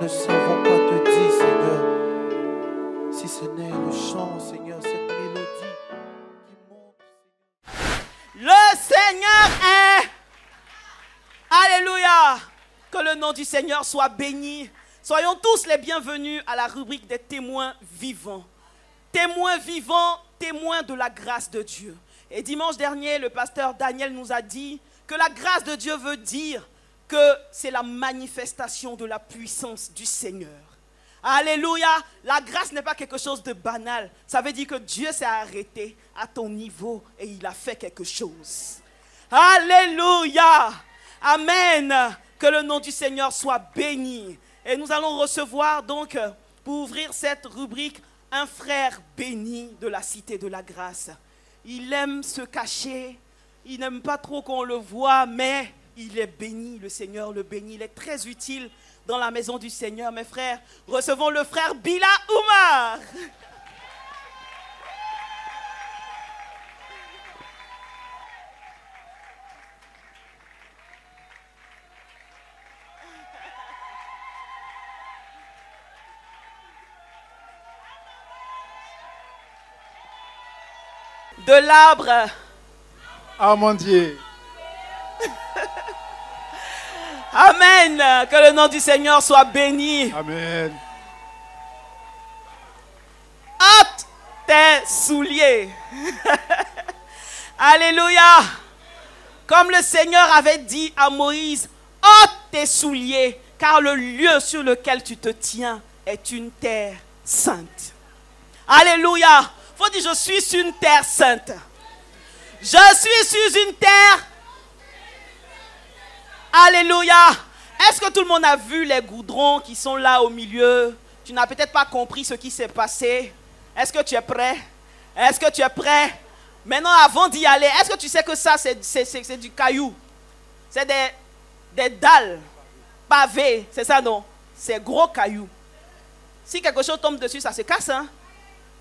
ne savons quoi te dire, Seigneur. Si ce n'est le chant, Seigneur, cette mélodie qui monte. Le Seigneur est. Alléluia. Que le nom du Seigneur soit béni. Soyons tous les bienvenus à la rubrique des témoins vivants. Témoins vivants, témoins de la grâce de Dieu. Et dimanche dernier, le pasteur Daniel nous a dit que la grâce de Dieu veut dire que c'est la manifestation de la puissance du Seigneur. Alléluia. La grâce n'est pas quelque chose de banal. Ça veut dire que Dieu s'est arrêté à ton niveau et il a fait quelque chose. Alléluia. Amen. Que le nom du Seigneur soit béni. Et nous allons recevoir donc, pour ouvrir cette rubrique, un frère béni de la cité de la grâce. Il aime se cacher. Il n'aime pas trop qu'on le voit, mais il est béni. Le Seigneur le bénit. Il est très utile dans la maison du Seigneur. Mes frères, recevons le frère Bila Oumar. De l'arbre. Ah mon Dieu. Amen. Que le nom du Seigneur soit béni. Amen. Ôte tes souliers. Alléluia. Comme le Seigneur avait dit à Moïse, ôte tes souliers, car le lieu sur lequel tu te tiens est une terre sainte. Alléluia. Faut dire, je suis sur une terre sainte. Je suis sur une terre. Alléluia. Est-ce que tout le monde a vu les goudrons qui sont là au milieu? Tu n'as peut-être pas compris ce qui s'est passé. Est-ce que tu es prêt? Est-ce que tu es prêt? Maintenant, avant d'y aller, est-ce que tu sais que ça, c'est du caillou? C'est des dalles pavées. C'est ça, non? C'est gros cailloux. Si quelque chose tombe dessus, ça se casse, hein?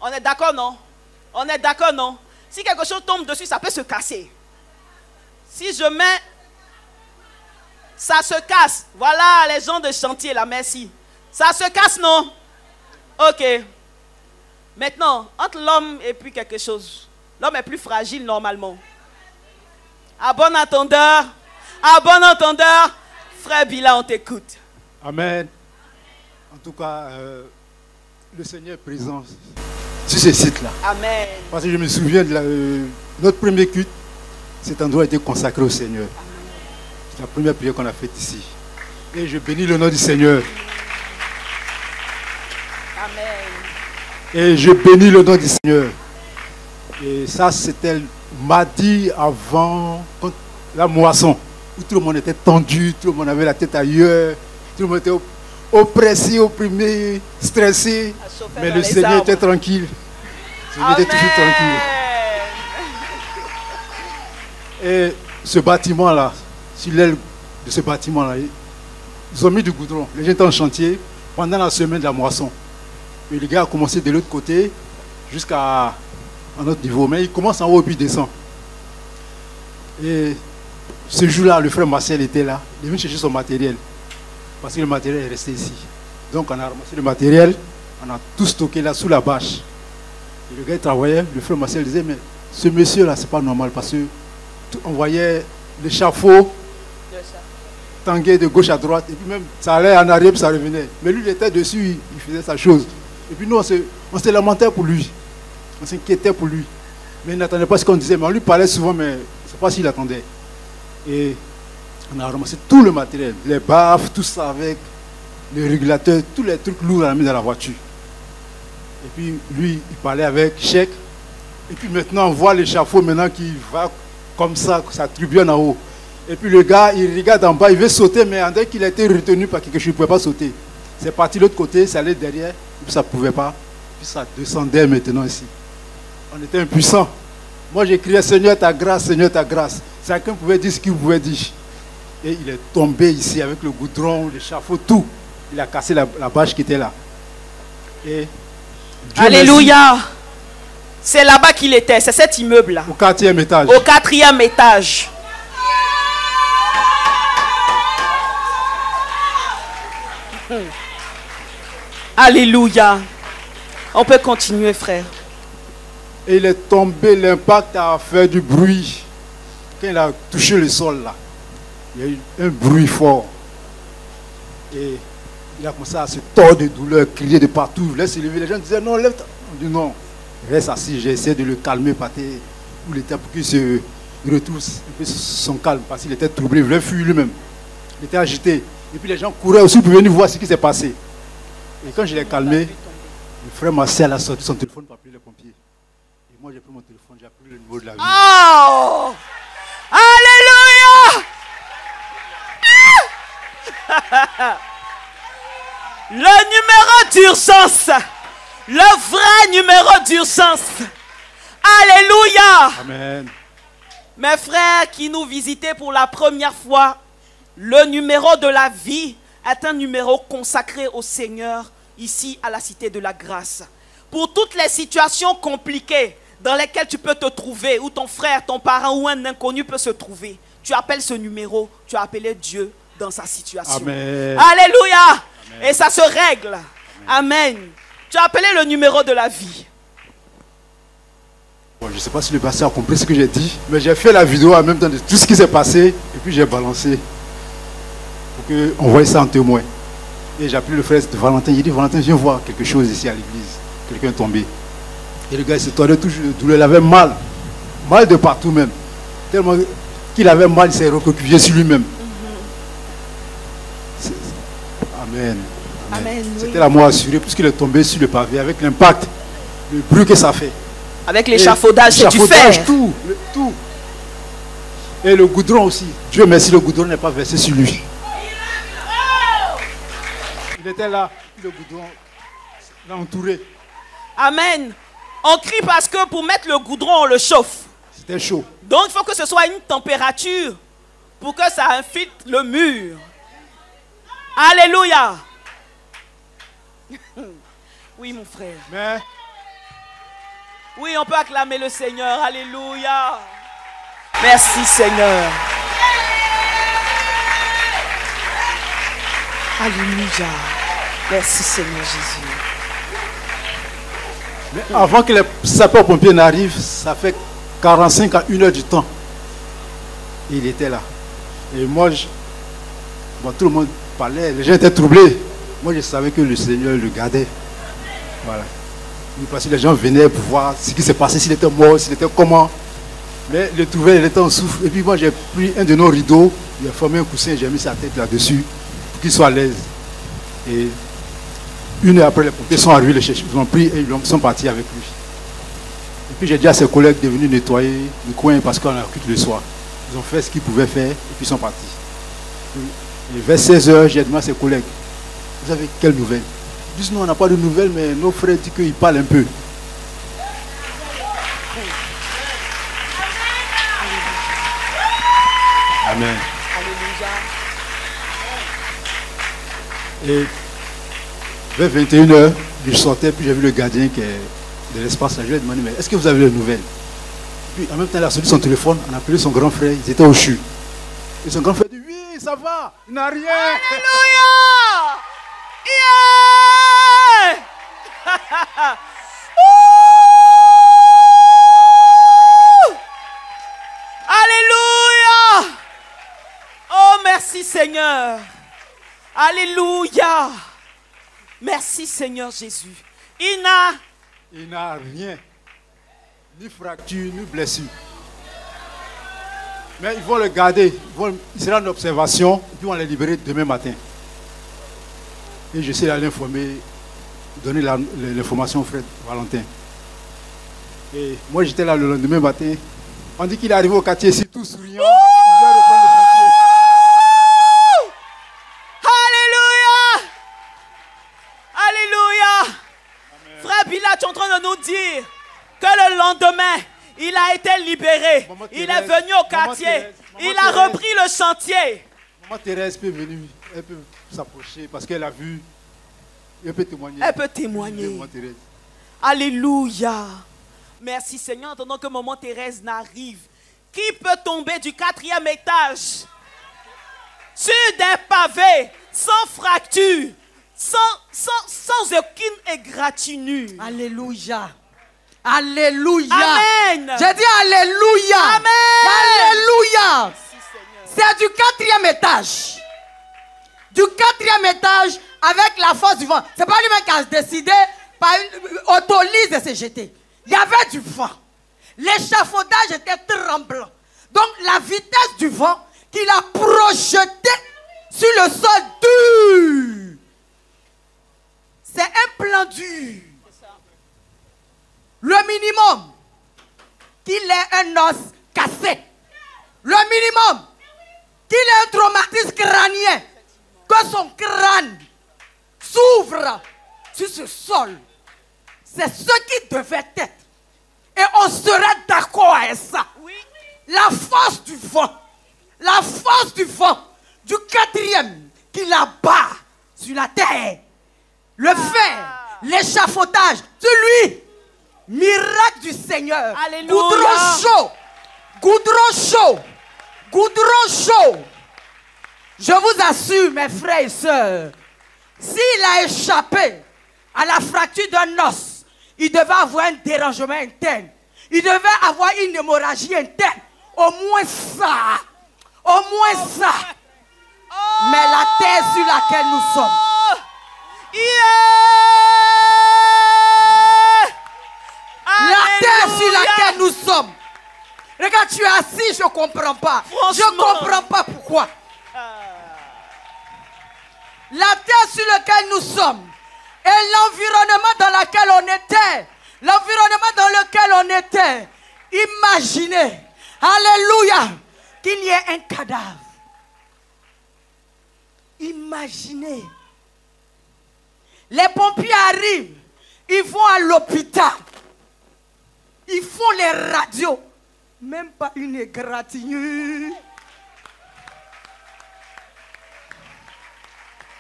On est d'accord, non? On est d'accord, non? Si quelque chose tombe dessus, ça peut se casser. Si je mets... Ça se casse. Voilà les gens de chantier là, merci. Ça se casse, non? Ok. Maintenant, entre l'homme et puis quelque chose, l'homme est plus fragile normalement. À bon entendeur, frère Bila, on t'écoute. Amen. En tout cas, le Seigneur est présent sur ce site-là. Amen. Parce que je me souviens de notre premier culte, cet endroit a été consacré au Seigneur. C'est la première prière qu'on a faite ici. Et je bénis le nom du Seigneur. Amen. Et je bénis le nom du Seigneur. Et ça, c'était mardi avant la moisson, où tout le monde était tendu, tout le monde avait la tête ailleurs, tout le monde était oppressé, opprimé, stressé. Mais le Seigneur était tranquille. Le Seigneur était toujours tranquille. Et ce bâtiment-là, sur l'aile de ce bâtiment-là, ils ont mis du goudron. Les gens étaient en chantier pendant la semaine de la moisson. Et les gars ont commencé de l'autre côté jusqu'à un autre niveau. Mais ils commencent en haut et puis ils descendent. Et ce jour-là, le frère Marcel était là. Il est venu chercher son matériel. Parce que le matériel est resté ici. Donc on a ramassé le matériel, on a tout stocké là sous la bâche. Et le gars il travaillait, le frère Marcel disait, mais ce monsieur-là, c'est pas normal parce que on voyait l'échafaud tanguer de gauche à droite, et puis même ça allait en arrière, puis ça revenait. Mais lui, il était dessus, il faisait sa chose. Et puis nous, on se lamentait pour lui. On s'inquiétait pour lui. Mais il n'attendait pas ce qu'on disait. Mais on lui parlait souvent, mais je ne sais pas s'il attendait. Et on a ramassé tout le matériel, les baffes, tout ça avec les régulateurs, tous les trucs lourds, on a mis dans la voiture. Et puis lui, il parlait avec Cheikh. Et puis maintenant, on voit l'échafaud maintenant qui va comme ça tribune en haut. Et puis le gars, il regarde en bas, il veut sauter, mais dès qu'il a été retenu par quelque chose, il ne pouvait pas sauter. C'est parti de l'autre côté, ça allait derrière, et puis ça ne pouvait pas. Puis ça descendait maintenant ici. On était impuissants. Moi, j'ai crié, Seigneur, ta grâce, Seigneur, ta grâce. Chacun pouvait dire ce qu'il pouvait dire. Et il est tombé ici avec le goudron, l'échafaud, tout. Il a cassé la bâche qui était là. Et Dieu alléluia. Merci. C'est là-bas qu'il était, c'est cet immeuble-là. Au 4e étage. Au 4e étage. Alléluia. On peut continuer, frère. Et il est tombé, l'impact a fait du bruit. Quand il a touché le sol là, il y a eu un bruit fort. Et il a commencé à se tordre de douleur, crier de partout. Laisse lever. Les gens disaient non, lève-toi. On dit non, reste assis. J'ai essayé de le calmer par terre où il était pour qu'il se retrousse un peu son calme parce qu'il était troublé. Il voulait fuir lui-même. Il était agité. Et puis les gens couraient aussi pour venir voir ce qui s'est passé. Et quand je l'ai calmé, le frère Marcel a sorti son téléphone pour appeler les pompiers. Et moi j'ai pris mon téléphone, j'ai appelé le numéro de la vie. Oh! Alléluia! Le numéro d'urgence. Le vrai numéro d'urgence. Alléluia! Amen. Mes frères qui nous visitaient pour la première fois, le numéro de la vie est un numéro consacré au Seigneur ici à la Cité de la Grâce. Pour toutes les situations compliquées dans lesquelles tu peux te trouver, où ton frère, ton parent ou un inconnu peut se trouver, tu appelles ce numéro, tu as appelé Dieu dans sa situation. Amen. Alléluia. Amen. Et ça se règle. Amen. Tu as appelé le numéro de la vie. Bon, je ne sais pas si le pasteur a compris ce que j'ai dit, mais j'ai fait la vidéo en même temps de tout ce qui s'est passé et puis j'ai balancé pour qu'on voie ça en témoin. Et j'ai appelé le frère de Valentin. J'ai dit Valentin, viens voir quelque chose ici à l'église. Quelqu'un est tombé. Et le gars il se tordait toujours de douleur. Il avait mal. Mal de partout même. Tellement qu'il avait mal, il s'est recroquevillé sur lui-même. Amen. Amen. C'était Oui. la mort assurée puisqu'il est tombé sur le pavé avec l'impact, le bruit que ça fait. Avec l'échafaudage, c'est du fer. Tout. Et le goudron aussi. Dieu merci, le goudron n'est pas versé sur lui. Il était là, le goudron l'a entouré. Amen. On crie parce que pour mettre le goudron, on le chauffe. C'était chaud. Donc il faut que ce soit une température pour que ça infiltre le mur. Alléluia. Oui, mon frère. Mais Oui, on peut acclamer le Seigneur. Alléluia. Merci, Seigneur. Alléluia. Merci, Seigneur Jésus. avant que les sapeurs-pompiers n'arrivent, ça fait 45 à 1 heure du temps. Et il était là. Et moi, tout le monde parlait, les gens étaient troublés. Moi, je savais que le Seigneur le gardait. Voilà. Parce que les gens venaient pour voir ce qui s'est passé, s'il était mort, s'il était comment. Mais le trouver, il était en souffle. Et puis moi, j'ai pris un de nos rideaux, j'ai formé un coussin, j'ai mis sa tête là-dessus pour qu'il soit à l'aise. Et 1 heure après, les pompiers sont arrivés, les chercheurs, ils ont pris et ils sont partis avec lui. Et puis j'ai dit à ses collègues de venir nettoyer le coin parce qu'on a occupé le soir. Ils ont fait ce qu'ils pouvaient faire et puis ils sont partis. Et vers 16 heures, j'ai demandé à ses collègues, vous avez quelles nouvelles? Ils disent non, on n'a pas de nouvelles, mais nos frères disent qu'ils parlent un peu. Amen. Et vers 21 heures, je sortais, puis j'ai vu le gardien qui est de l'espace. Je lui ai demandé, mais est-ce que vous avez des nouvelles? Puis en même temps, il a sorti son téléphone, on a appelé son grand frère, ils étaient au CHU. Et son grand frère dit, oui, ça va, il n'a rien. Alléluia! Yeah! Ouh! Alléluia! Oh, merci Seigneur. Alléluia. Merci Seigneur Jésus. Il n'a rien, ni fracture, ni blessure. Mais ils vont le garder, il sera en observation, et puis ils vont les libérer demain matin. Et je sais aller informer, donner l'information au frère Valentin. Et moi j'étais là le lendemain matin, on dit qu'il est arrivé au quartier ici tout souriant, il vient reprendre le chantier. Alléluia! Alléluia! Amen. Frère Bila, tu es en train de nous dire que le lendemain, il a été libéré. Maman il Thérèse, est venu au quartier. Il a repris le chantier. Maman Thérèse peut venir, elle peut s'approcher parce qu'elle a vu. Elle peut témoigner. Elle peut témoigner. Maman Thérèse. Alléluia. Merci Seigneur, en attendant que Maman Thérèse n'arrive. Qui peut tomber du 4e étage sur des pavés, sans fracture, sans aucune égratignure. Alléluia. Alléluia. Amen. J'ai dit alléluia. Amen. Alléluia. Merci, Seigneur. C'est du 4e étage. Du 4e étage avec la force du vent. C'est pas lui-même qui a décidé par une autolyse de se jeter. Il y avait du vent. L'échafaudage était tremblant. Donc la vitesse du vent qui l'a projeté sur le sol dur. C'est un plan dur. Le minimum qu'il ait un os cassé. Le minimum qu'il ait un traumatisme crânien. Que son crâne s'ouvre sur ce sol. C'est ce qui devait être. Et on serait d'accord avec ça. Oui. La force du vent. La force du vent. Du 4e qui la bat sur la terre. Le fer. L'échafaudage. Celui. Miracle du Seigneur. Alléluia. Goudron chaud. Goudron chaud. Goudron chaud. Je vous assure, mes frères et sœurs, s'il a échappé à la fracture d'un os, il devait avoir un dérangement interne. Il devait avoir une hémorragie interne. Au moins ça. Au moins ça. Oh. Mais la terre sur laquelle nous sommes. La terre sur laquelle nous sommes. Regarde, tu es assis, je ne comprends pas. Je ne comprends pas pourquoi. La terre sur laquelle nous sommes et l'environnement dans lequel on était. L'environnement dans lequel on était. Imaginez, alléluia, qu'il y ait un cadavre. Imaginez. Les pompiers arrivent, ils vont à l'hôpital. Ils font les radios. Même pas une égratignure.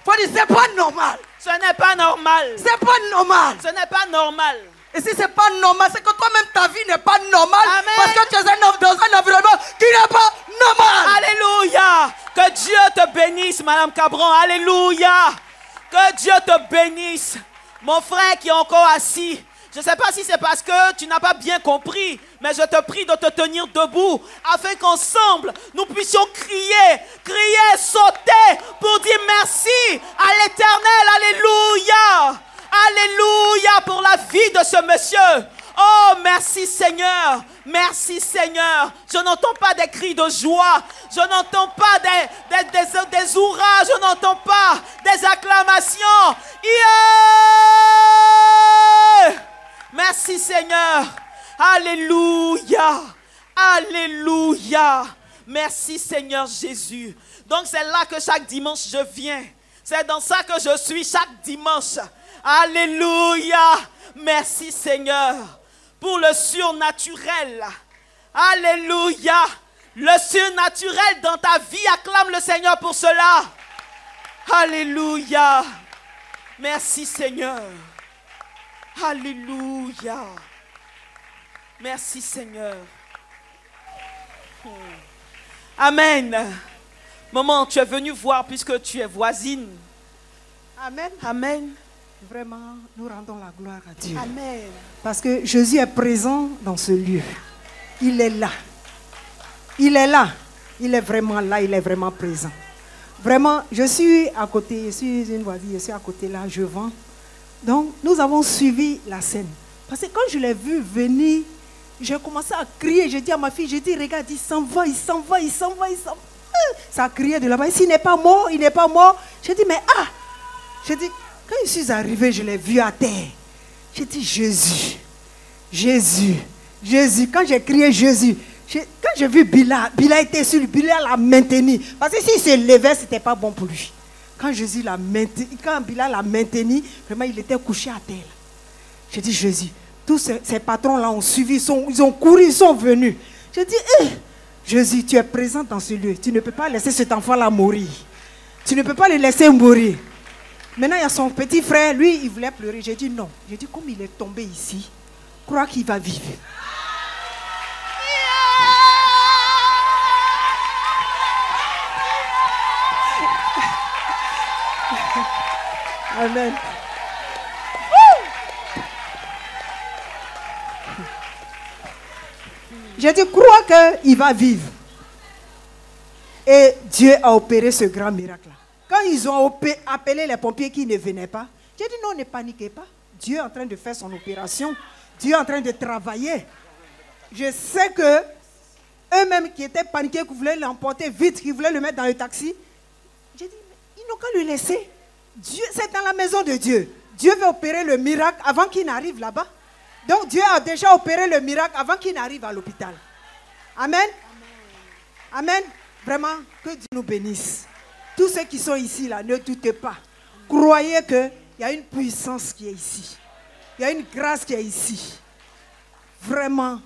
Faut dire, c'est pas normal. Ce n'est pas normal. C'est pas normal. Ce n'est pas normal. Et si c'est pas normal, c'est que toi-même ta vie n'est pas normale. Amen. Parce que tu es dans un environnement qui n'est pas normal. Alléluia. Que Dieu te bénisse, Madame Cabron. Alléluia. Que Dieu te bénisse. Mon frère qui est encore assis. Je ne sais pas si c'est parce que tu n'as pas bien compris, mais je te prie de te tenir debout afin qu'ensemble nous puissions crier, sauter pour dire merci à l'Éternel. Alléluia. Alléluia pour la vie de ce monsieur. Oh, merci Seigneur. Merci Seigneur. Je n'entends pas des cris de joie. Je n'entends pas des hurrahs. Je n'entends pas des acclamations. Yeah! Merci Seigneur. Alléluia. Alléluia. Merci Seigneur Jésus. Donc c'est là que chaque dimanche je viens. C'est dans ça que je suis chaque dimanche. Alléluia. Merci Seigneur pour le surnaturel. Alléluia. Le surnaturel dans ta vie, acclame le Seigneur pour cela. Alléluia. Merci Seigneur. Alléluia. Merci Seigneur. Amen. Maman, tu es venue voir puisque tu es voisine. Amen. Amen. Vraiment, nous rendons la gloire à Dieu. Amen. Parce que Jésus est présent dans ce lieu. Il est là. Il est là. Il est vraiment là. Il est vraiment présent. Vraiment, je suis à côté. Je suis une voisine. Je suis à côté là. Je vends. Donc, nous avons suivi la scène. Parce que quand je l'ai vu venir, j'ai commencé à crier. J'ai dit à ma fille, j'ai dit, regarde, il s'en va, il s'en va, il s'en va, il s'en va. Ça a crié de là-bas. S'il n'est pas mort, il n'est pas mort. J'ai dit, mais ah! J'ai dit, quand je suis arrivé, je l'ai vu à terre. J'ai dit, Jésus, Jésus, Jésus. Quand j'ai crié Jésus, quand j'ai vu Bilal, Bilal était sur lui, Bilal l'a maintenu. Parce que s'il se levait, ce n'était pas bon pour lui. Quand Jésus l'a maintenu, quand Bilal l'a maintenu, vraiment, il était couché à terre. J'ai dit, Jésus, tous ces patrons-là ont suivi, ils ont couru, ils sont venus. J'ai dit, Jésus, tu es présent dans ce lieu. Tu ne peux pas laisser cet enfant-là mourir. Tu ne peux pas le laisser mourir. Maintenant, il y a son petit frère, lui, il voulait pleurer. J'ai dit non. J'ai dit, comme il est tombé ici, crois qu'il va vivre. Amen. Je te crois qu'il va vivre. Et Dieu a opéré ce grand miracle-là. Quand ils ont appelé les pompiers qui ne venaient pas, j'ai dit non, ne paniquez pas. Dieu est en train de faire son opération. Dieu est en train de travailler. Je sais que eux-mêmes qui étaient paniqués, qui voulaient l'emporter vite, qui voulaient le mettre dans le taxi, j'ai dit, ils n'ont qu'à le laisser. Dieu, c'est dans la maison de Dieu. Dieu veut opérer le miracle avant qu'il n'arrive là-bas. Donc Dieu a déjà opéré le miracle avant qu'il n'arrive à l'hôpital. Amen. Amen. Vraiment, que Dieu nous bénisse. Tous ceux qui sont ici, là, ne doutez pas. Croyez qu'il y a une puissance qui est ici. Il y a une grâce qui est ici. Vraiment,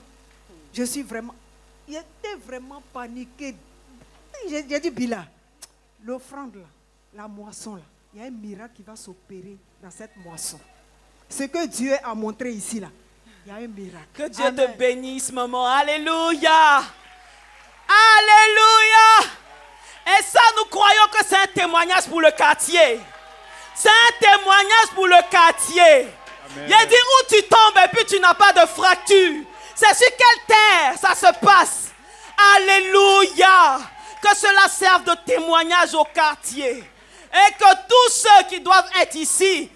je suis vraiment... J'étais vraiment paniqué. J'ai dit, Bila, l'offrande là, la moisson là, il y a un miracle qui va s'opérer dans cette moisson. Ce que Dieu a montré ici là, il y a un miracle. Que Dieu te bénisse, maman. Alléluia. Alléluia. Et ça, nous croyons que c'est un témoignage pour le quartier. C'est un témoignage pour le quartier. Il a dit où tu tombes et puis tu n'as pas de fracture. C'est sur quelle terre ça se passe. Alléluia. Que cela serve de témoignage au quartier. Et que tous ceux qui doivent être ici,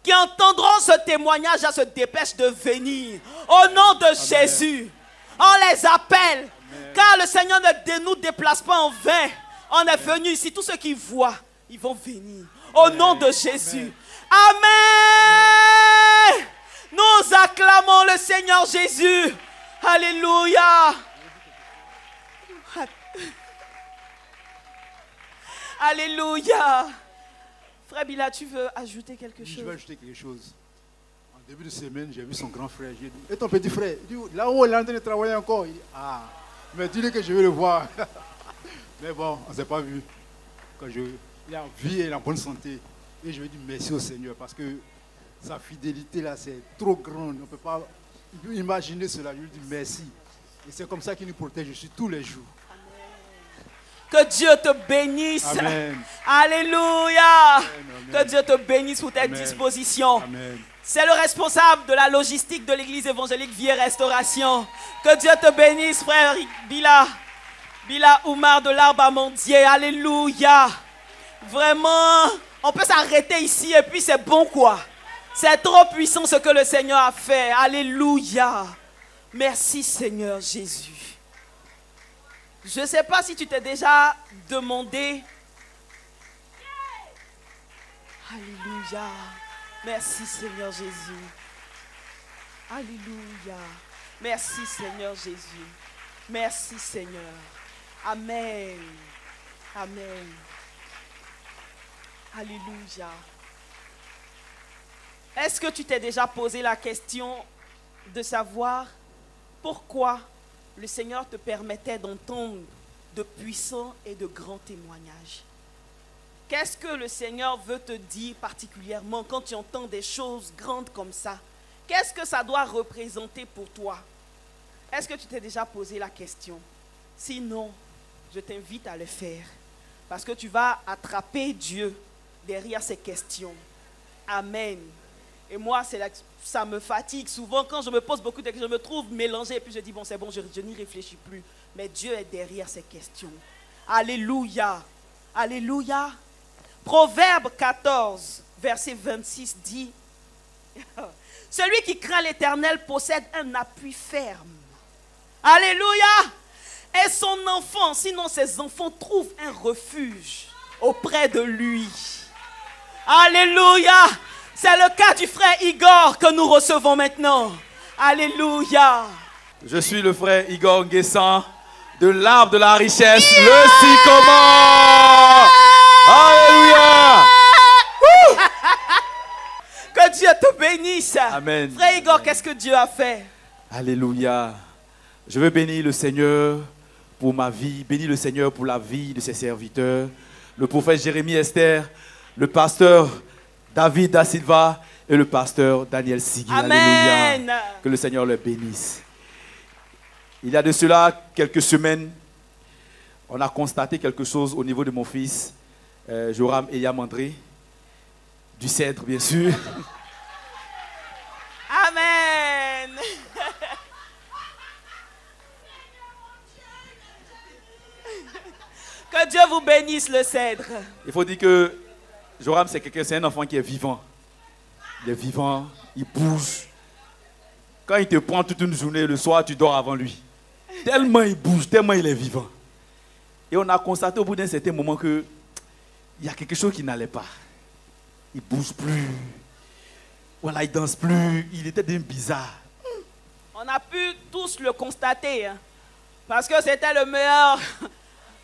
qui entendront ce témoignage, se dépêchent de venir. Au nom de Jésus. On les appelle. Amen. Car le Seigneur ne nous déplace pas en vain. On est venu ici. Tous ceux qui voient, ils vont venir. Au nom de Jésus. Amen. Nous acclamons le Seigneur Jésus. Alléluia. Alléluia. Frère Bila, tu veux ajouter quelque chose? Je veux ajouter quelque chose. En début de semaine, j'ai vu son grand frère. J'ai dit, et ton petit frère? Il dit, là-haut, il est en train de travailler encore. Il dit, ah, mais dis-lui que je vais le voir. Mais bon, on ne s'est pas vu. Quand il est en vie et il est en bonne santé. Et je veux dire merci au Seigneur parce que sa fidélité là, c'est trop grande. On ne peut pas imaginer cela. Je lui dis merci. Et c'est comme ça qu'il nous protège aussi tous les jours. Que Dieu te bénisse. Amen. Alléluia. Amen, amen. Que Dieu te bénisse pour tes dispositions. Amen. C'est le responsable de la logistique de l'église évangélique Vie et Restauration. Que Dieu te bénisse, frère Bila. Bila Oumar de l'Arbre Amandier. Alléluia. Vraiment, on peut s'arrêter ici et puis c'est bon quoi. C'est trop puissant ce que le Seigneur a fait. Alléluia. Merci Seigneur Jésus. Je ne sais pas si tu t'es déjà demandé. Alléluia. Merci Seigneur Jésus. Alléluia. Merci Seigneur Jésus. Merci Seigneur. Amen. Amen. Alléluia. Est-ce que tu t'es déjà posé la question de savoir pourquoi le Seigneur te permettait d'entendre de puissants et de grands témoignages? Qu'est-ce que le Seigneur veut te dire particulièrement quand tu entends des choses grandes comme ça? Qu'est-ce que ça doit représenter pour toi? Est-ce que tu t'es déjà posé la question? Sinon, je t'invite à le faire. Parce que tu vas attraper Dieu derrière ces questions. Amen. Et moi, ça me fatigue. Souvent, quand je me pose beaucoup de questions, je me trouve mélangée. Et puis je dis, bon, c'est bon, je n'y réfléchis plus. Mais Dieu est derrière ces questions. Alléluia. Alléluia. Proverbe 14, verset 26 dit, celui qui craint l'Éternel possède un appui ferme. Alléluia. Et son enfant, sinon ses enfants, trouvent un refuge auprès de lui. Alléluia. C'est le cas du frère Igor que nous recevons maintenant. Alléluia. Je suis le frère Igor Nguessan de l'Arbre de la Richesse, le sycomore. Alléluia. Que Dieu te bénisse. Amen. Frère Igor, qu'est-ce que Dieu a fait? Alléluia. Je veux bénir le Seigneur pour ma vie, bénir le Seigneur pour la vie de ses serviteurs, le prophète Jérémie Esther, le pasteur David Da Silva et le pasteur Daniel Sigui. Amen. Alléluia. Que le Seigneur le bénisse. Il y a de cela quelques semaines, on a constaté quelque chose au niveau de mon fils, Joram Eyam André. du cèdre, bien sûr. Amen. Que Dieu vous bénisse, le cèdre. Il faut dire que Joram, c'est un enfant qui est vivant. Il est vivant, il bouge. Quand il te prend toute une journée, le soir, tu dors avant lui. Tellement il bouge, tellement il est vivant. Et on a constaté au bout d'un certain moment qu'il y a quelque chose qui n'allait pas. Il ne bouge plus. Voilà, il ne danse plus. Il était bien bizarre. On a pu tous le constater. Hein, parce que c'était le meilleur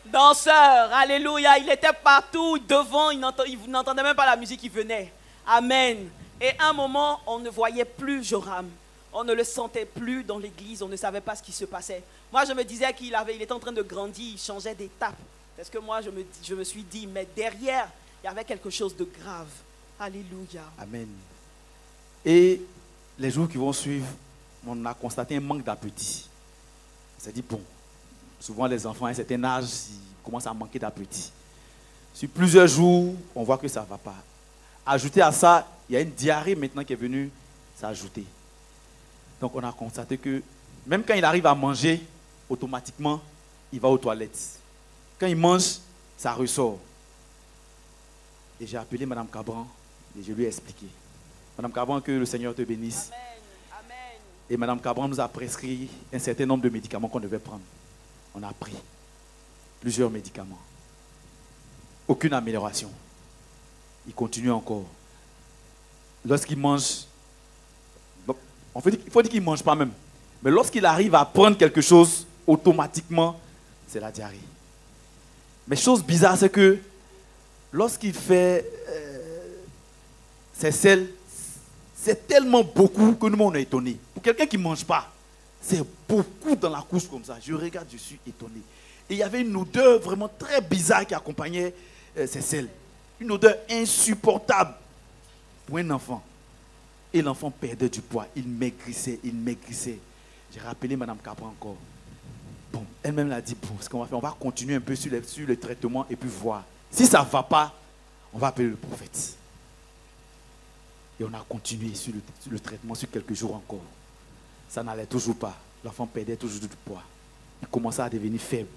danseur. Alléluia. Il était partout, devant. Il n'entendait même pas la musique qui venait. Amen. Et à un moment, on ne voyait plus Joram. On ne le sentait plus dans l'église. On ne savait pas ce qui se passait. Moi, je me disais qu'il était en train de grandir. Il changeait d'étape. Parce que moi, je me suis dit, mais derrière, il y avait quelque chose de grave. Alléluia. Amen. Et les jours qui vont suivre, on a constaté un manque d'appétit. On s'est dit, bon, souvent les enfants à un certain âge, ils commencent à manquer d'appétit. Sur plusieurs jours, on voit que ça ne va pas. Ajouté à ça, il y a une diarrhée maintenant qui est venue s'ajouter. Donc on a constaté que même quand il arrive à manger, automatiquement, il va aux toilettes. Quand il mange, ça ressort. Et j'ai appelé Mme Cabran et je lui ai expliqué. Mme Cabran, que le Seigneur te bénisse. Amen. Amen. Et Mme Cabran nous a prescrit un certain nombre de médicaments qu'on devait prendre. On a pris plusieurs médicaments. Aucune amélioration. Il continue encore. Lorsqu'il mange, il faut dire qu'il ne mange pas même. Mais lorsqu'il arrive à prendre quelque chose, automatiquement, c'est la diarrhée. Mais chose bizarre, c'est que lorsqu'il fait ses selles, c'est tellement beaucoup que nous, on est étonnés. Pour quelqu'un qui ne mange pas, c'est beaucoup dans la couche comme ça. Je regarde, je suis étonné. Et il y avait une odeur vraiment très bizarre qui accompagnait ces selles. Une odeur insupportable pour un enfant. Et l'enfant perdait du poids. Il maigrissait, il maigrissait. J'ai rappelé Mme Cabran encore. Bon, elle-même l'a dit, bon, ce qu'on va faire, on va continuer un peu sur le traitement et puis voir. Si ça ne va pas, on va appeler le prophète. Et on a continué sur le traitement sur quelques jours encore. Ça n'allait toujours pas. L'enfant perdait toujours du poids. Il commençait à devenir faible.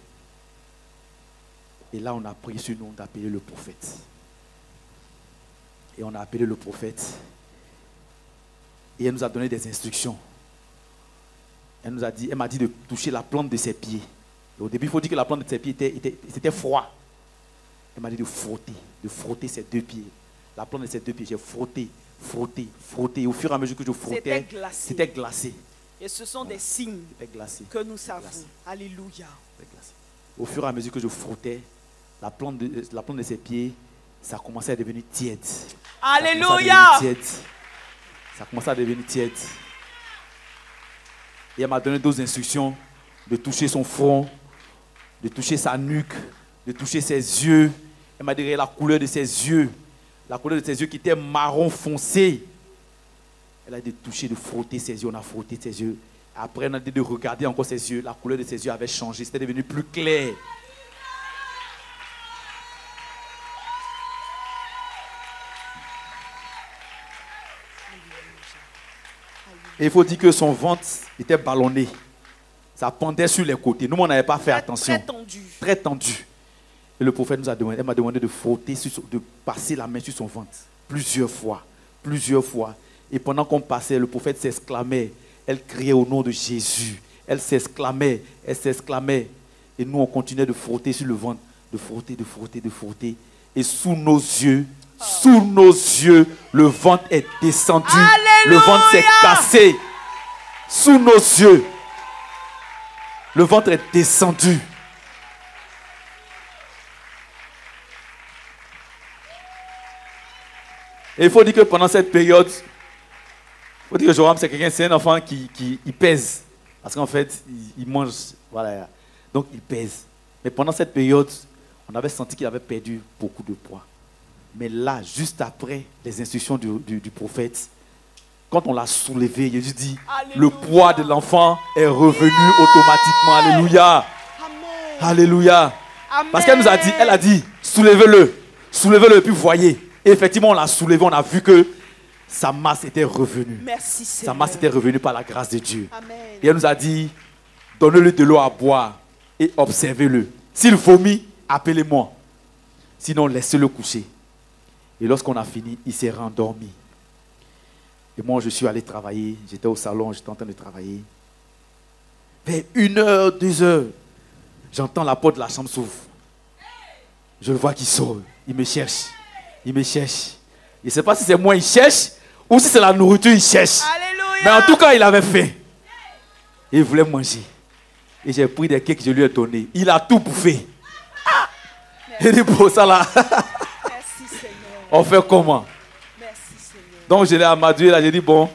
Et là, on a pris sur nous d'appeler le prophète. Et on a appelé le prophète. Et elle nous a donné des instructions. Elle m'a dit de toucher la plante de ses pieds. Et au début, il faut dire que la plante de ses pieds c'était froid. Elle m'a dit de frotter ses deux pieds. La plante de ses deux pieds, j'ai frotté. Et au fur et à mesure que je frottais, c'était glacé. Et ce sont des signes que nous savons. Alléluia. Au fur et à mesure que je frottais, la plante de ses pieds, ça commençait à devenir tiède. Alléluia. Ça commençait à devenir tiède. Et elle m'a donné d'autres instructions de toucher son front, de toucher sa nuque, de toucher ses yeux. Elle m'a dit la couleur de ses yeux. La couleur de ses yeux qui était marron foncé. Elle a dit de toucher, de frotter ses yeux. On a frotté ses yeux. Après, on a dit de regarder encore ses yeux. La couleur de ses yeux avait changé. C'était devenu plus clair. Et il faut dire que son ventre était ballonné. Ça pendait sur les côtés. Nous, on n'avait pas fait attention. Très tendu. Très tendu. Et le prophète nous a demandé, elle m'a demandé de frotter, de passer la main sur son ventre. Plusieurs fois. Et pendant qu'on passait, le prophète s'exclamait. Elle criait au nom de Jésus. Elle s'exclamait. Et nous, on continuait de frotter sur le ventre. De frotter. Et sous nos yeux, le ventre est descendu. Alléluia! Le ventre s'est cassé. Sous nos yeux, le ventre est descendu. Et il faut dire que pendant cette période, il faut dire que Joram, c'est un enfant qui pèse. Parce qu'en fait, il mange. Voilà. Donc, il pèse. Mais pendant cette période, on avait senti qu'il avait perdu beaucoup de poids. Mais là, juste après les instructions du prophète, quand on l'a soulevé, Jésus dit, Alléluia. Le poids de l'enfant est revenu automatiquement. Alléluia. Amen. Alléluia. Amen. Parce qu'elle nous a dit, soulevez-le et puis voyez. Et effectivement, on l'a soulevé, on a vu que sa masse était revenue. Merci Sa Seigneur. masse était revenue par la grâce de Dieu. Amen. Et elle nous a dit, donnez-le de l'eau à boire et observez-le. S'il vomit, appelez-moi. Sinon, laissez-le coucher. Et lorsqu'on a fini, il s'est rendormi. Et moi, je suis allé travailler. J'étais au salon, j'étais en train de travailler. Vers 1h, 2h, j'entends la porte de la chambre s'ouvre. Je le vois qu'il sort. Il me cherche. Il me cherche. Je ne sais pas si c'est moi il cherche ou si c'est la nourriture il cherche. Alléluia. Mais en tout cas, il avait faim. Et il voulait manger. Et j'ai pris des cakes que je lui ai donnés. Il a tout bouffé. Il dit, pour ça là, Merci Seigneur. on fait comment? Merci Seigneur. Donc je l'ai amadoué là, j'ai dit bon,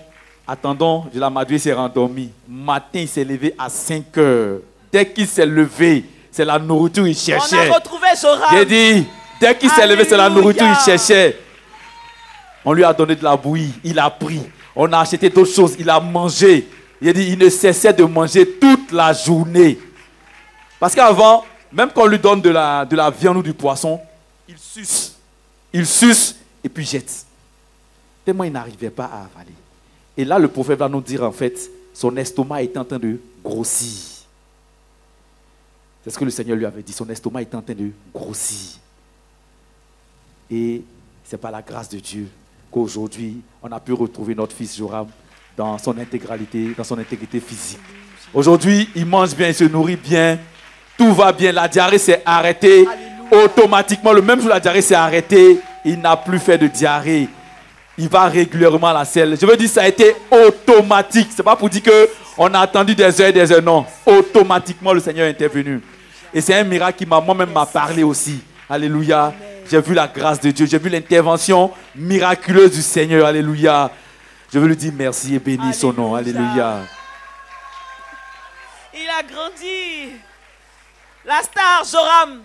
attendons, je l'ai amadoué, il s'est rendormi. Matin, il s'est levé à 5 heures. Dès qu'il s'est levé, c'est la nourriture qu'il cherchait. On a retrouvé Joram. J'ai dit, dès qu'il s'est levé, c'est la Alléluia. nourriture qu'il cherchait. On lui a donné de la bouillie, il a pris. On a acheté d'autres choses, il a mangé. J'ai dit, il ne cessait de manger toute la journée. Parce qu'avant, même quand on lui donne de la viande ou du poisson, il suce. Il suce et puis jette. Tellement il n'arrivait pas à avaler. Et là, le prophète va nous dire, en fait, son estomac était en train de grossir. C'est ce que le Seigneur lui avait dit. Son estomac était en train de grossir. Et c'est par la grâce de Dieu qu'aujourd'hui, on a pu retrouver notre fils Joram dans son intégralité, dans son intégrité physique. Aujourd'hui, il mange bien, il se nourrit bien. Tout va bien. La diarrhée s'est arrêtée. Alléluia. Automatiquement, le même jour, la diarrhée s'est arrêtée. Il n'a plus fait de diarrhée. Il va régulièrement à la selle. Je veux dire, ça a été automatique. Ce n'est pas pour dire qu'on a attendu des heures et des heures. Non. Automatiquement, le Seigneur est intervenu. Et c'est un miracle qui moi-même m'a parlé aussi. Alléluia. J'ai vu la grâce de Dieu. J'ai vu l'intervention miraculeuse du Seigneur. Alléluia. Je veux lui dire merci et bénir son nom. Alléluia. Il a grandi. La star Joram.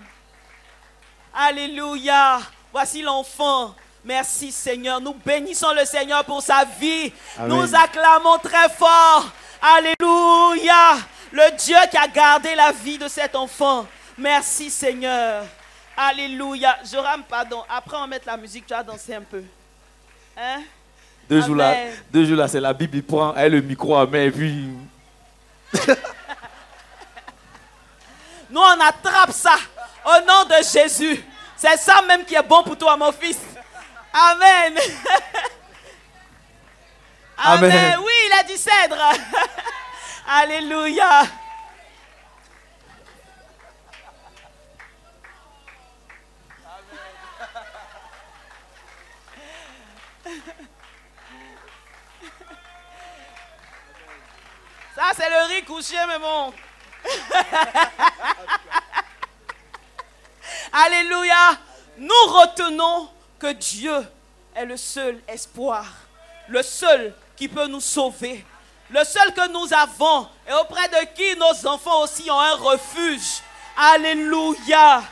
Alléluia. Voici l'enfant. Merci Seigneur. Nous bénissons le Seigneur pour sa vie. Amen. Nous acclamons très fort. Alléluia. Le Dieu qui a gardé la vie de cet enfant. Merci Seigneur. Alléluia. Joram, pardon. Après on va mettre la musique. Tu vas danser un peu. Hein? Deux jours Amen. là, c'est la Bible. Il prend le micro à main et puis... Nous, on attrape ça au nom de Jésus. C'est ça même qui est bon pour toi, mon fils. Amen. Amen. Amen. Oui, il a du cèdre. Alléluia. Ça, c'est le riz couché, mais bon. Alléluia. Nous retenons que Dieu est le seul espoir, le seul qui peut nous sauver, le seul que nous avons et auprès de qui nos enfants aussi ont un refuge. Alléluia.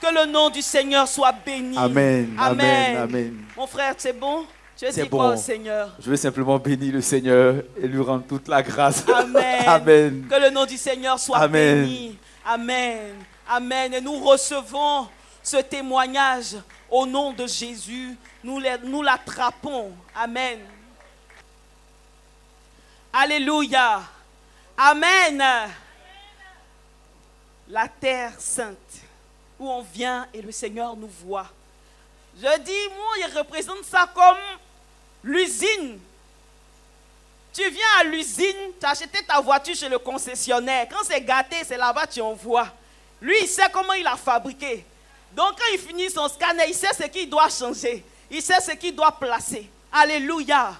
Que le nom du Seigneur soit béni. Amen. Amen. Amen. Amen. Mon frère, c'est bon? Tu veux C'est dire quoi bon. au Seigneur? Je veux simplement bénir le Seigneur et lui rendre toute la grâce. Amen. Amen. Que le nom du Seigneur soit Amen. béni. Amen. Amen. Et nous recevons ce témoignage au nom de Jésus. Nous l'attrapons. Amen. Alléluia. Amen. La terre sainte où on vient et le Seigneur nous voit. Je dis, moi, il représente ça comme l'usine. Tu viens à l'usine, tu as acheté ta voiture chez le concessionnaire. Quand c'est gâté, c'est là-bas que tu envoies. Lui, il sait comment il a fabriqué. Donc, quand il finit son scanner, il sait ce qu'il doit changer. Il sait ce qu'il doit placer. Alléluia.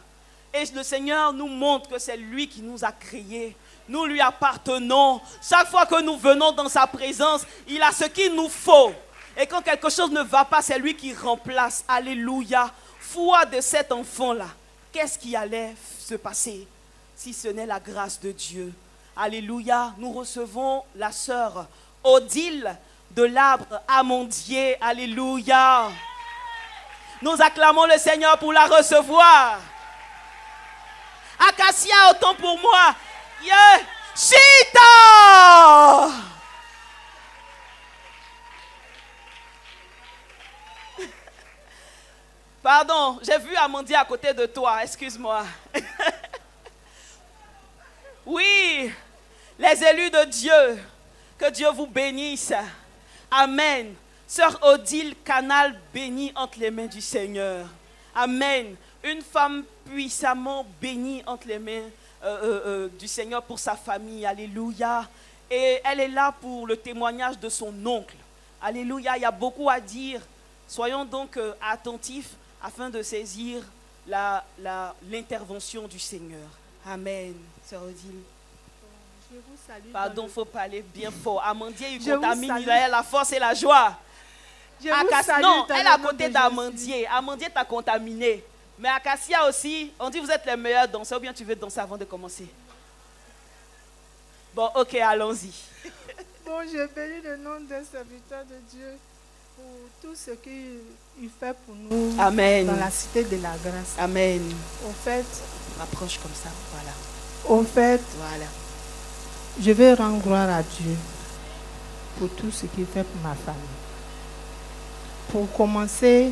Et le Seigneur nous montre que c'est lui qui nous a créés. Nous lui appartenons. Chaque fois que nous venons dans sa présence, il a ce qu'il nous faut. Et quand quelque chose ne va pas, c'est lui qui remplace. Alléluia. Foi de cet enfant-là. Qu'est-ce qui allait se passer si ce n'est la grâce de Dieu? Alléluia. Nous recevons la sœur Odile de l'Arbre Amandier. Alléluia. Nous acclamons le Seigneur pour la recevoir. Acacia, autant pour moi. Yeah. Chita. Pardon, j'ai vu Amandie à côté de toi, excuse-moi. Oui, les élus de Dieu, que Dieu vous bénisse. Amen. Sœur Odile Canal bénie entre les mains du Seigneur. Amen. Une femme puissamment bénie entre les mains du Seigneur pour sa famille. Alléluia. Et elle est là pour le témoignage de son oncle. Alléluia. Il y a beaucoup à dire. Soyons donc attentifs afin de saisir l'intervention du Seigneur. Amen. Sœur Odile. Je vous salue. Pardon, il faut parler bien fort. Amandier, il contamine, il a la force et la joie. Non, elle est à côté d'Amandier. Amandier t'a contaminé. Mais Acacia aussi, on dit vous êtes les meilleurs danseurs ou bien tu veux danser avant de commencer? Bon, ok, allons-y. Bon, je bénis le nom des serviteurs de Dieu pour tout ce qu'il fait pour nous. Amen. Dans la cité de la grâce. Amen. Au fait, rapproche comme ça, voilà. Au fait, voilà. Je vais rendre gloire à Dieu pour tout ce qu'il fait pour ma famille. Pour commencer,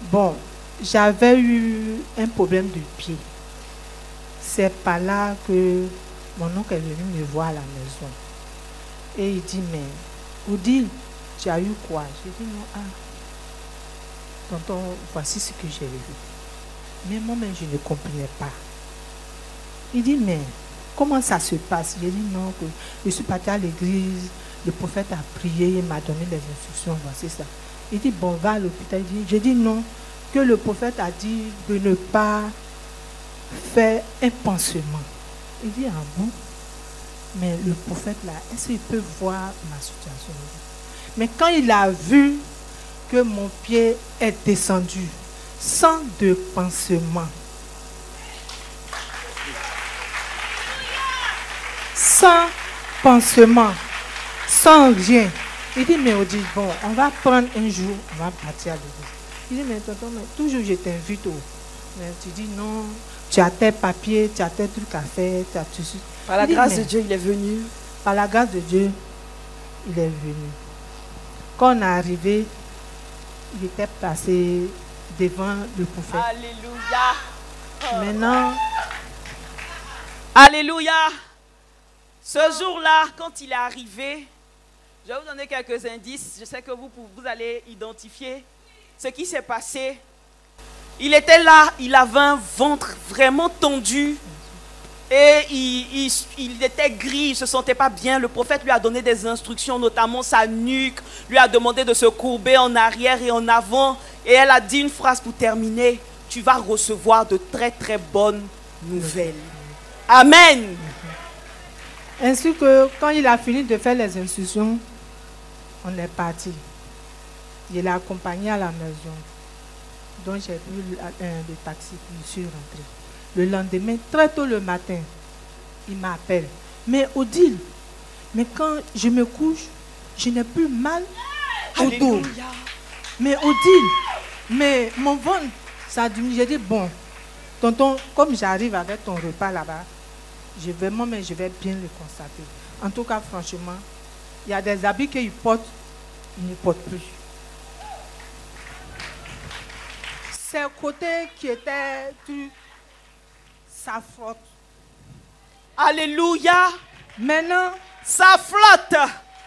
bon, j'avais eu un problème de pied. C'est par là que mon oncle est venu me voir à la maison. Et il dit, mais Odile, tu as eu quoi? J'ai dit, non, tonton, voici ce que j'ai vu. Mais moi-même, je ne comprenais pas. Il dit, mais comment ça se passe? J'ai dit, non, que je suis parti à l'église, le prophète a prié, il m'a donné les instructions, voici ça. Il dit, bon, va à l'hôpital. J'ai dit, non, que le prophète a dit de ne pas faire un pansement. Il dit, ah bon? Mais le prophète là, est-ce qu'il peut voir ma situation? Mais quand il a vu que mon pied est descendu, sans de pansement, sans pansement, sans rien, il dit, mais Odile, bon, on va prendre un jour, on va partir à l'église. Il dit, mais tonton, mais toujours je t'invite. Mais tu dis non, tu as tes papiers, tu as tes trucs à faire, tu as tout ça. Par la grâce de Dieu, il est venu. Par la grâce de Dieu, il est venu. Quand on est arrivé, il était passé devant le prophète. Alléluia. Maintenant, alléluia. Ce jour-là, quand il est arrivé, je vais vous donner quelques indices. Je sais que vous allez identifier ce qui s'est passé. Il était là, il avait un ventre vraiment tendu et il était gris, il ne se sentait pas bien. Le prophète lui a donné des instructions, notamment sa nuque, lui a demandé de se courber en arrière et en avant. Et elle a dit une phrase pour terminer, tu vas recevoir de très très bonnes nouvelles. Amen. Ainsi que quand il a fini de faire les instructions, on est parti. Je l'ai accompagné à la maison. Donc j'ai pris le taxi, je suis rentré. Le lendemain, très tôt le matin, il m'appelle. Mais Odile, mais quand je me couche, je n'ai plus mal au dos. Mais Odile, mais mon ventre, ça diminue. J'ai dit, bon, tonton, comme j'arrive avec ton repas là-bas, je vais bien le constater. En tout cas, franchement, il y a des habits qu'il porte, il ne porte plus. Ces côtés qui étaient, ça flotte. Alléluia. Maintenant, ça flotte.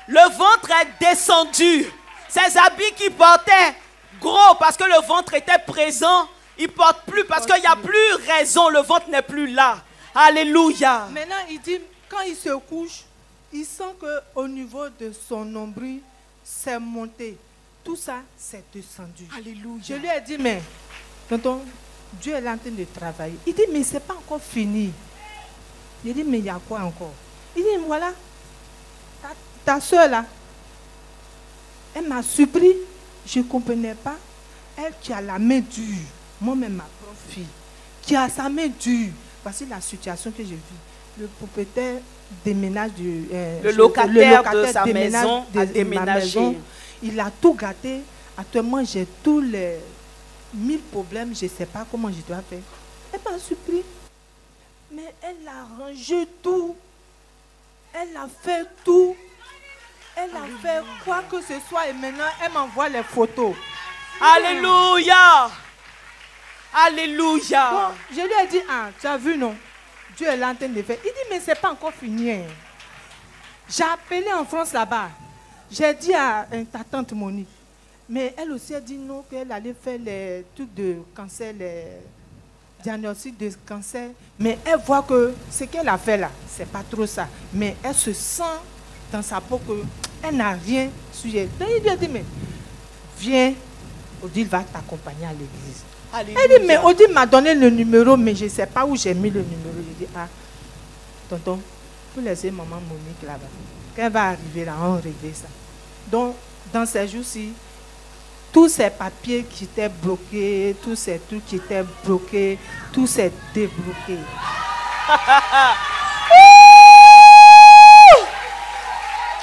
Le ventre est descendu. Ces habits qu'il portait, gros, parce que le ventre était présent, il ne porte plus parce qu'il n'y a plus raison, le ventre n'est plus là. Alléluia. Maintenant, il dit, quand il se couche, il sent qu'au niveau de son nombril, c'est monté. Tout ça, c'est descendu. Alléluia. Je lui ai dit, mais, tonton, Dieu est en train de travailler. Il dit, mais ce n'est pas encore fini. Il dit, mais il y a quoi encore? Il dit, voilà, ta soeur là, elle m'a surpris. Je ne comprenais pas. Elle qui a la main dure, moi-même ma propre fille, qui a sa main dure. Voici la situation que j'ai vue. Le propriétaire déménage le locataire de sa maison a déménagé. Il a tout gâté. Actuellement, j'ai tous les 1000 problèmes. Je ne sais pas comment je dois faire. Elle m'a surpris. Mais elle a rangé tout. Elle a fait tout. Elle a fait quoi que ce soit. Et maintenant, elle m'envoie les photos. Alléluia. Alléluia. Bon, je lui ai dit, ah, tu as vu, non? Dieu est là en train de faire. Il dit, mais c'est pas encore fini. Hein. J'ai appelé en France là-bas. J'ai dit à ta tante Monique, mais elle aussi a dit non, qu'elle allait faire les trucs de cancer, les diagnostics de cancer. Mais elle voit que ce qu'elle a fait là, c'est pas trop ça. Mais elle se sent dans sa peau qu'elle n'a rien sur elle. Donc il lui a dit, mais viens, Odile va t'accompagner à l'église. Alléluia. Elle dit, mais Odile m'a donné le numéro, mais je ne sais pas où j'ai mis le numéro. Je dis, ah, tonton, vous laissez maman Monique là-bas. Quand elle va arriver là, on règle ça. Donc, dans ces jours-ci, tous ces papiers qui étaient bloqués, tous ces trucs qui étaient bloqués, tout s'est débloqué.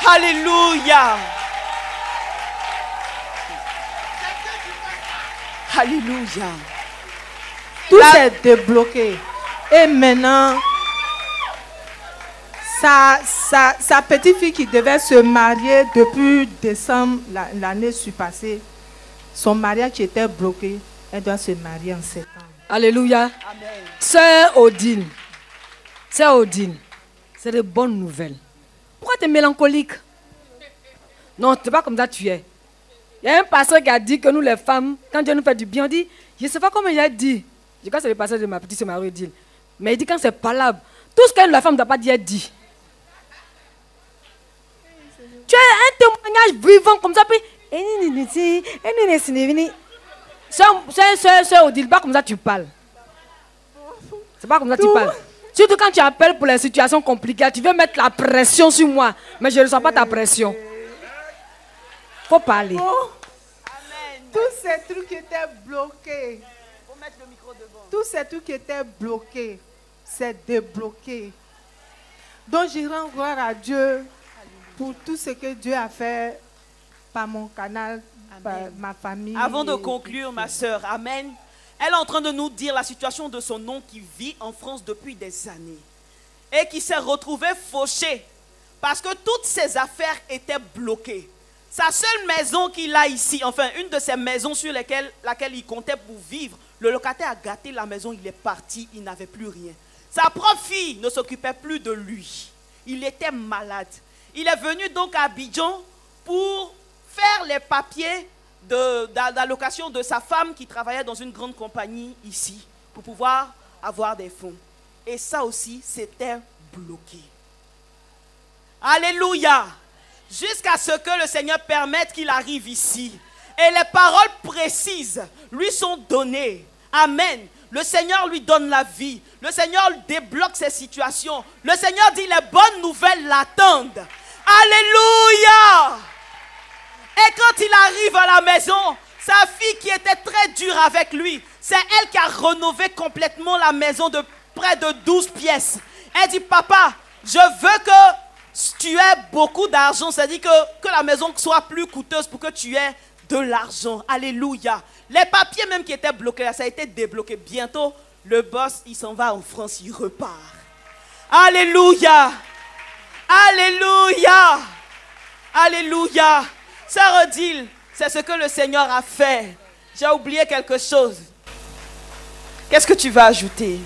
Alléluia. Alléluia. Tout s'est débloqué. Et maintenant, sa petite fille qui devait se marier depuis décembre l'année passée, son mariage qui était bloqué, elle doit se marier en septembre. Alléluia. Amen. Sœur Odine, c'est de bonnes nouvelles. Pourquoi tu es mélancolique? Non, tu n'es pas comme ça, tu es. Il y a un pasteur qui a dit que nous les femmes, quand Dieu nous fait du bien, on dit, je ne sais pas comment il a dit. Je crois que c'est le pasteur de ma petite sœur Marie-Odile. Mais il dit quand c'est palable, tout ce que la femme ne doit pas dire, elle dit. Tu as un témoignage vivant comme ça, puis... Sœur Odile, pas comme ça tu parles. C'est pas comme ça tu parles. Surtout quand tu appelles pour les situations compliquées, tu veux mettre la pression sur moi, mais je ne ressens pas ta pression. Faut parler. Oh. Tous ces trucs qui étaient bloqués. Faut mettre le micro devant. Tous ces trucs qui étaient bloqués, c'est débloqué. Donc je rends gloire à Dieu pour tout ce que Dieu a fait par mon canal, par ma famille. Avant de conclure, ma sœur, amen. Elle est en train de nous dire la situation de son oncle qui vit en France depuis des années et qui s'est retrouvé fauché parce que toutes ses affaires étaient bloquées. Sa seule maison qu'il a ici, enfin une de ses maisons sur laquelle il comptait pour vivre, le locataire a gâté la maison, il est parti, il n'avait plus rien. Sa propre fille ne s'occupait plus de lui. Il était malade. Il est venu donc à Abidjan pour faire les papiers d'allocation de sa femme qui travaillait dans une grande compagnie ici pour pouvoir avoir des fonds. Et ça aussi, c'était bloqué. Alléluia! Jusqu'à ce que le Seigneur permette qu'il arrive ici. Et les paroles précises lui sont données. Amen. Le Seigneur lui donne la vie. Le Seigneur débloque ses situations. Le Seigneur dit les bonnes nouvelles l'attendent. Alléluia! Et quand il arrive à la maison, sa fille qui était très dure avec lui, c'est elle qui a rénové complètement la maison de près de 12 pièces. Elle dit, papa, je veux que tu aies beaucoup d'argent. C'est-à-dire que la maison soit plus coûteuse pour que tu aies de l'argent. Alléluia. Les papiers même qui étaient bloqués, ça a été débloqué. Bientôt, le boss, il s'en va en France, il repart. Alléluia. Alléluia. Alléluia. Sœur Odile, c'est ce que le Seigneur a fait. J'ai oublié quelque chose. Qu'est-ce que tu vas ajouter?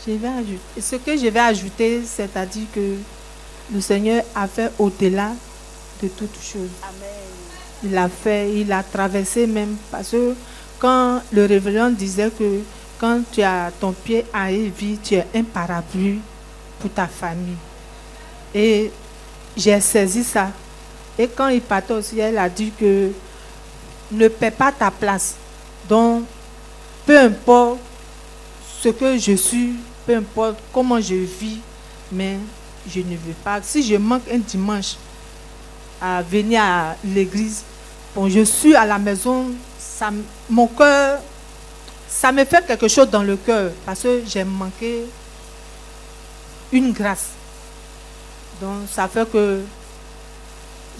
Je vais ajouter. Ce que je vais ajouter, c'est-à-dire que le Seigneur a fait au-delà de toutes choses. Amen. Il a fait, il a traversé même. Parce que quand le révérend disait que quand tu as ton pied à vie, tu es un parapluie pour ta famille. Et j'ai saisi ça. Et quand il partait aussi, elle a dit que ne perds pas ta place. Donc, peu importe ce que je suis, peu importe comment je vis, mais je ne veux pas. Si je manque un dimanche à venir à l'église, bon, je suis à la maison, mon cœur, ça me fait quelque chose dans le cœur parce que j'ai manqué une grâce. Donc, ça fait que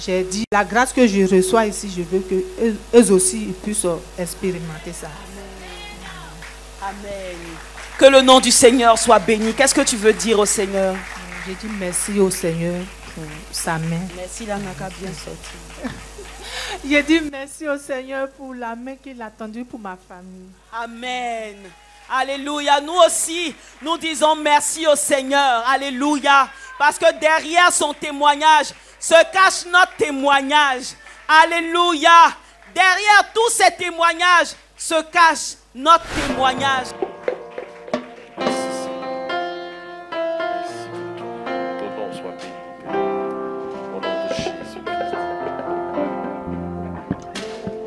j'ai dit, la grâce que je reçois ici, je veux qu'eux aussi ils puissent expérimenter ça. Amen. Amen. Que le nom du Seigneur soit béni. Qu'est-ce que tu veux dire au Seigneur? Je dis merci au Seigneur pour sa main. Merci, la n'a qu'à bien sorti. J'ai dit merci au Seigneur pour la main qu'il a tendue pour ma famille. Amen. Alléluia. Nous aussi, nous disons merci au Seigneur. Alléluia. Parce que derrière son témoignage se cache notre témoignage. Alléluia. Derrière tous ces témoignages se cache notre témoignage. Ton nom soit béni.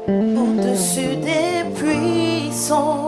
Au nom de Jésus-Christ. Au-dessus des puissants.